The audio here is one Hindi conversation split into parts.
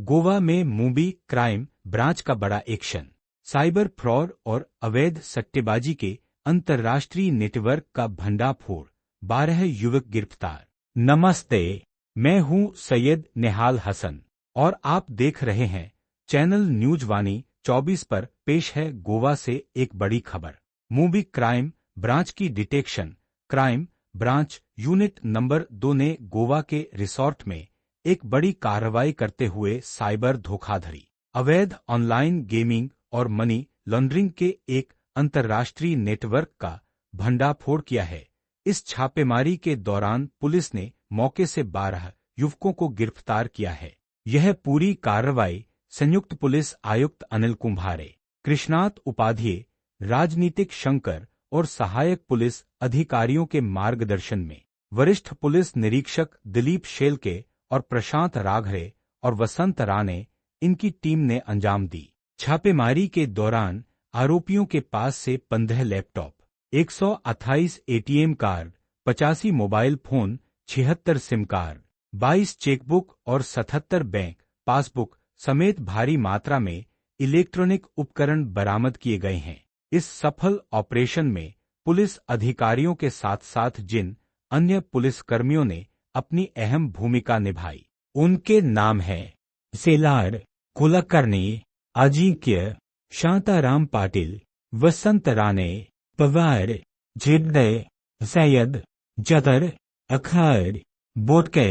गोवा में मुंबई क्राइम ब्रांच का बड़ा एक्शन। साइबर फ्रॉड और अवैध सट्टेबाजी के अंतर्राष्ट्रीय नेटवर्क का भंडाफोड़, 12 युवक गिरफ्तार। नमस्ते, मैं हूं सैयद निहाल हसन और आप देख रहे हैं चैनल न्यूज वाणी 24 पर। पेश है गोवा से एक बड़ी खबर। मुंबई क्राइम ब्रांच की detection crime branch unit number 2 ने गोवा के रिसोर्ट में एक बड़ी कार्रवाई करते हुए साइबर धोखाधड़ी, अवैध ऑनलाइन गेमिंग और मनी लॉन्ड्रिंग के एक अंतर्राष्ट्रीय नेटवर्क का भंडाफोड़ किया है। इस छापेमारी के दौरान पुलिस ने मौके से 12 युवकों को गिरफ्तार किया है। यह पूरी कार्रवाई संयुक्त पुलिस आयुक्त अनिल कुंभारे, कृष्णात उपाध्याय, राजनीतिक शंकर और सहायक पुलिस अधिकारियों के मार्गदर्शन में वरिष्ठ पुलिस निरीक्षक दिलीप शेलके और प्रशांत राघरे और वसंत राणे इनकी टीम ने अंजाम दी। छापेमारी के दौरान आरोपियों के पास से 15 laptop, 128 ATM card, 85 mobile phone, 76 SIM card, 22 chequebook और 77 बैंक पासबुक समेत भारी मात्रा में इलेक्ट्रॉनिक उपकरण बरामद किए गए हैं। इस सफल ऑपरेशन में पुलिस अधिकारियों के साथ साथ जिन अन्य पुलिसकर्मियों ने अपनी अहम भूमिका निभाई, उनके नाम हैं सेलार कुलकर्णी, अजिंक्य, शांताराम पाटिल, वसंत राणे, पवार, जिद्दे, सैयद, जदर, अखार, बोटके,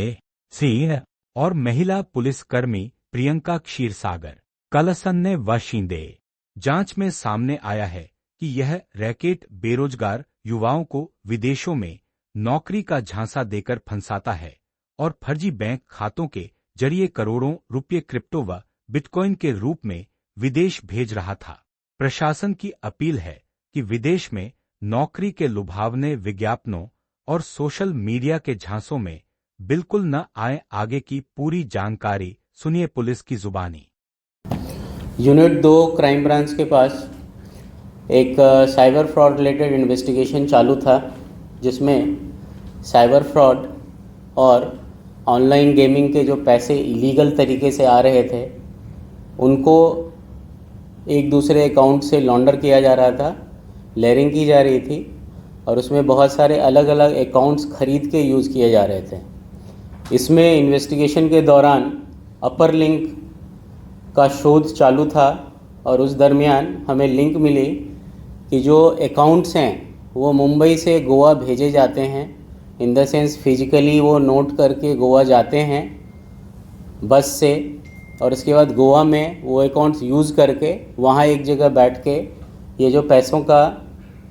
सिंह और महिला पुलिसकर्मी प्रियंका क्षीरसागर, कलसन्ने व शिंदे। जांच में सामने आया है कि यह रैकेट बेरोजगार युवाओं को विदेशों में नौकरी का झांसा देकर फंसाता है और फर्जी बैंक खातों के जरिए करोड़ों रुपये क्रिप्टो व बिटकॉइन के रूप में विदेश भेज रहा था। प्रशासन की अपील है कि विदेश में नौकरी के लुभावने विज्ञापनों और सोशल मीडिया के झांसों में बिल्कुल न आए। आगे की पूरी जानकारी सुनिए पुलिस की जुबानी। यूनिट 2 क्राइम ब्रांच के पास एक साइबर फ्रॉड रिलेटेड इन्वेस्टिगेशन चालू था, जिसमें साइबर फ्रॉड और ऑनलाइन गेमिंग के जो पैसे इलीगल तरीके से आ रहे थे उनको एक दूसरे अकाउंट से लॉन्डर किया जा रहा था, लेयरिंग की जा रही थी और उसमें बहुत सारे अलग अलग अकाउंट्स खरीद के यूज़ किए जा रहे थे। इसमें इन्वेस्टिगेशन के दौरान अपर लिंक का शोध चालू था और उस दरमियान हमें लिंक मिली कि जो अकाउंट्स हैं वो मुंबई से गोवा भेजे जाते हैं। इन द सेंस फिजिकली वो नोट करके गोवा जाते हैं बस से, और उसके बाद गोवा में वो अकाउंट्स यूज़ करके वहाँ एक जगह बैठ के ये जो पैसों का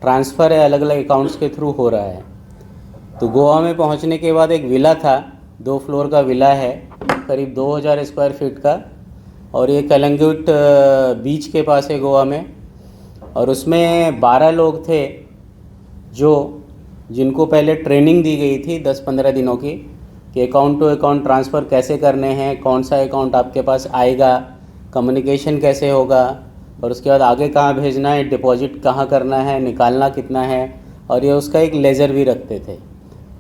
ट्रांसफ़र है अलग अलग अकाउंट्स के थ्रू हो रहा है। तो गोवा में पहुँचने के बाद एक विला था, 2 फ्लोर का विला है, करीब 2000 स्क्वायर फीट का, और ये कलंगुट बीच के पास है गोवा में। और उसमें 12 लोग थे जिनको पहले ट्रेनिंग दी गई थी 10-15 दिनों की कि अकाउंट टू अकाउंट ट्रांसफ़र कैसे करने हैं, कौन सा अकाउंट आपके पास आएगा, कम्युनिकेशन कैसे होगा और उसके बाद आगे कहाँ भेजना है, डिपॉजिट कहाँ करना है, निकालना कितना है, और ये उसका एक लेज़र भी रखते थे।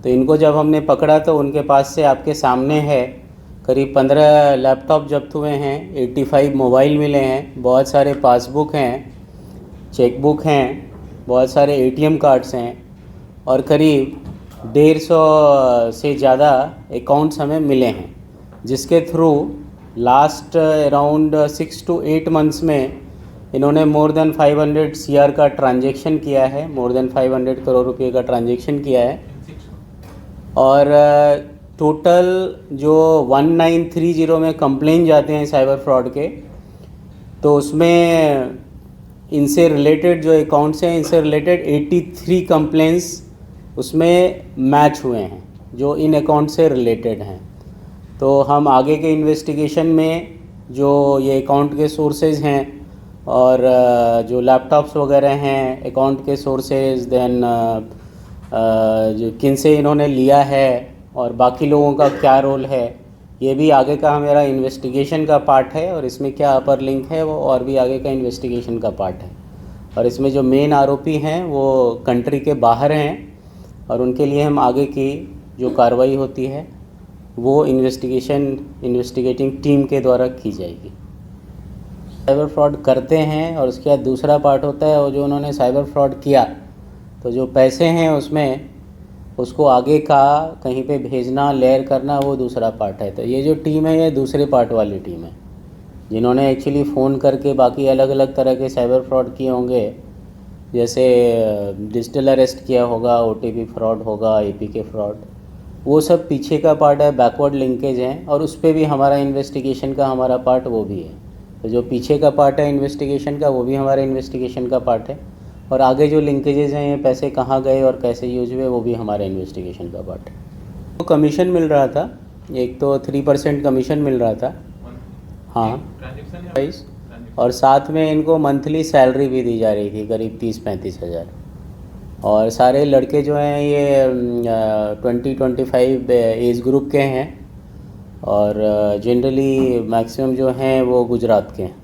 तो इनको जब हमने पकड़ा तो उनके पास से आपके सामने है करीब 15 लैपटॉप जब्त हुए हैं, 85 मोबाइल मिले हैं, बहुत सारे पासबुक हैं, चेकबुक हैं, बहुत सारे एटीएम कार्ड्स हैं और करीब 150 से ज़्यादा अकाउंट्स हमें मिले हैं, जिसके through last around 6 to 8 months में इन्होंने मोर देन 500 CR का ट्रांजैक्शन किया है, मोर देन 500 करोड़ रुपए का ट्रांजैक्शन किया है। और टोटल जो 1930 में कंप्लेन जाते हैं साइबर फ्रॉड के, तो उसमें इनसे रिलेटेड जो अकाउंट्स हैं इनसे रिलेटेड 83 कंप्लेंट्स उसमें मैच हुए हैं जो इन अकाउंट से रिलेटेड हैं। तो हम आगे के इन्वेस्टिगेशन में जो ये अकाउंट के सोर्सेज हैं और जो लैपटॉप्स वगैरह हैं अकाउंट के सोर्सेज, देन जो किन से इन्होंने लिया है और बाकी लोगों का क्या रोल है, ये भी आगे का हमारा इन्वेस्टिगेशन का पार्ट है। और इसमें क्या अपर लिंक है वो और भी आगे का इन्वेस्टिगेशन का पार्ट है। और इसमें जो मेन आरोपी हैं वो कंट्री के बाहर हैं और उनके लिए हम आगे की जो कार्रवाई होती है वो इन्वेस्टिगेटिंग टीम के द्वारा की जाएगी। साइबर फ्रॉड करते हैं और उसके बाद दूसरा पार्ट होता है, वो जो उन्होंने साइबर फ्रॉड किया तो जो पैसे हैं उसमें उसको आगे का कहीं पे भेजना, लेयर करना, वो दूसरा पार्ट है। तो ये जो टीम है ये दूसरे पार्ट वाली टीम है, जिन्होंने एक्चुअली फ़ोन करके बाकी अलग अलग तरह के साइबर फ्रॉड किए होंगे, जैसे डिजिटल अरेस्ट किया होगा, OTP फ्रॉड होगा, APK फ्रॉड, वो सब पीछे का पार्ट है, बैकवर्ड लिंकेज हैं, और उस पर भी हमारा इन्वेस्टिगेशन का हमारा पार्ट वो भी है। तो जो पीछे का पार्ट है इन्वेस्टिगेशन का, वो भी हमारे इन्वेस्टिगेशन का पार्ट है, और आगे जो लिंकेजेस हैं, ये पैसे कहाँ गए और कैसे यूज हुए, वो भी हमारे इन्वेस्टिगेशन का पार्ट है। तो कमीशन मिल रहा था, एक तो 3% कमीशन मिल रहा था, हाँ, प्राइस, और साथ में इनको मंथली सैलरी भी दी जा रही थी करीब 30-35 हज़ार। और सारे लड़के जो हैं ये 20-25 एज ग्रुप के हैं, और जनरली मैक्सिमम जो हैं वो गुजरात के हैं।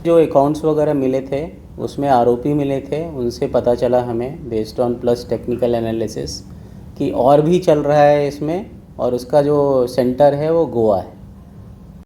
जो अकाउंट्स वगैरह मिले थे उसमें आरोपी मिले थे, उनसे पता चला हमें based on plus technical analysis कि और भी चल रहा है इसमें, और उसका जो सेंटर है वो गोवा है।